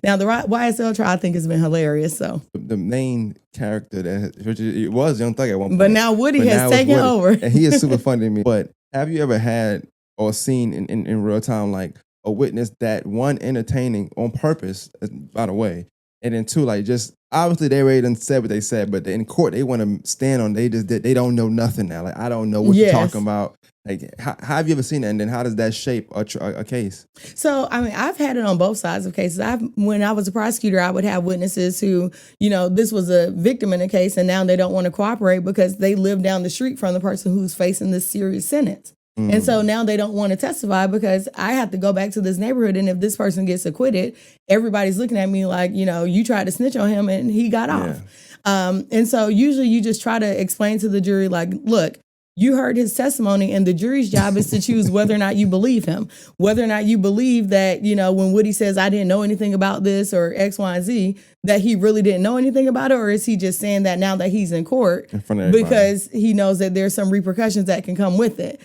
Now, the YSL trial, I think, has been hilarious. So the main character which it was Young Thug at one point. But now Woody has taken over. And he is super funny to me. But have you ever had or seen in real time, like, a witness that, one, entertaining on purpose, by the way, and then two, like, just obviously they already done said what they said, but in court they want to stand on, they don't know nothing now. Like, I don't know what you're talking about. Like, how have you ever seen that? And then how does that shape a case? So, I mean, I've had it on both sides of cases. When I was a prosecutor, I would have witnesses who, this was a victim in a case, and now they don't want to cooperate because they live down the street from the person who's facing this serious sentence. And so now they don't want to testify because I have to go back to this neighborhood. And if this person gets acquitted, everybody's looking at me like, you tried to snitch on him and he got off. And so usually you just try to explain to the jury, like, look, you heard his testimony, and the jury's job is to choose whether or not you believe him, whether or not you believe that, when Woody says, I didn't know anything about this or X, Y, and Z, that he really didn't know anything about it, or is he just saying that now that he's in court because he knows that there's some repercussions that can come with it?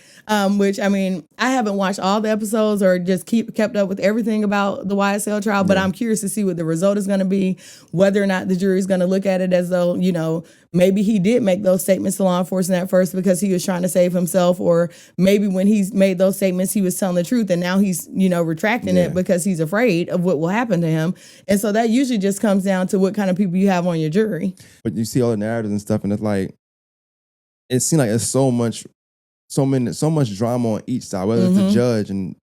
Which, I mean, I haven't watched all the episodes or just kept up with everything about the YSL trial, but I'm curious to see what the result is going to be, whether or not the jury is going to look at it as though, maybe he did make those statements to law enforcement at first because he was trying to save himself, or maybe when he's made those statements, he was telling the truth, and now he's, retracting it because he's afraid of what will happen to him. And so that usually just comes down to what kind of people you have on your jury. But you see all the narratives and stuff, and it's like, it seems like there's so much drama on each side, whether it's the judge, and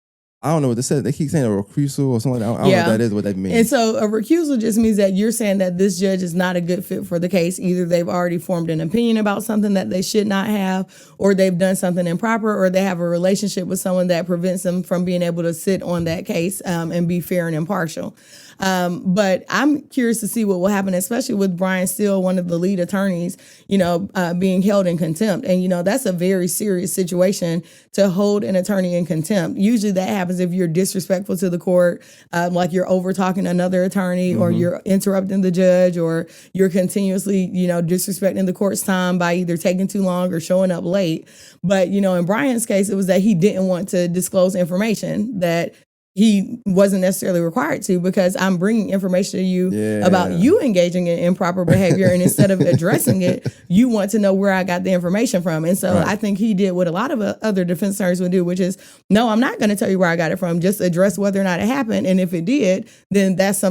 I don't know what they said. They keep saying a recusal or something like that. I don't know what that is, what that means. And so a recusal just means that you're saying that this judge is not a good fit for the case. Either they've already formed an opinion about something that they should not have, or they've done something improper, or they have a relationship with someone that prevents them from being able to sit on that case and be fair and impartial. But I'm curious to see what will happen, especially with Brian Steele, one of the lead attorneys, being held in contempt. And, that's a very serious situation to hold an attorney in contempt. Usually that happens if you're disrespectful to the court, like you're over talking another attorney, or you're interrupting the judge, or you're continuously, disrespecting the court's time by either taking too long or showing up late. But, in Brian's case, it was that he didn't want to disclose information that he wasn't necessarily required to, because I'm bringing information to you about you engaging in improper behavior. And instead of addressing it, you want to know where I got the information from. And so I think he did what a lot of other defense attorneys would do, which is, no, I'm not going to tell you where I got it from. Just address whether or not it happened. And if it did, then that's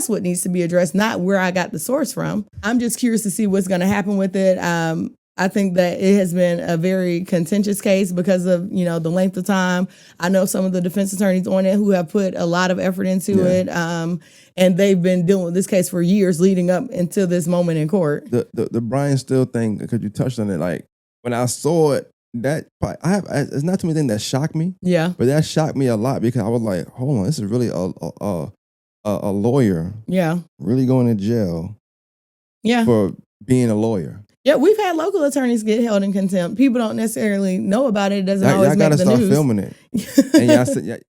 what needs to be addressed, not where I got the source from. I'm just curious to see what's going to happen with it. I think that it has been a very contentious case because of, the length of time. I know some of the defense attorneys on it who have put a lot of effort into it. And they've been dealing with this case for years leading up until this moment in court. The Brian Steele thing, because you touched on it, like, when I saw it, it's not too many things that shocked me. Yeah. But that shocked me a lot, because I was like, hold on, this is really a lawyer. Yeah. Really going to jail. Yeah. For being a lawyer. Yeah, we've had local attorneys get held in contempt. People don't necessarily know about it. It doesn't always make the news. Y'all gotta start filming it. And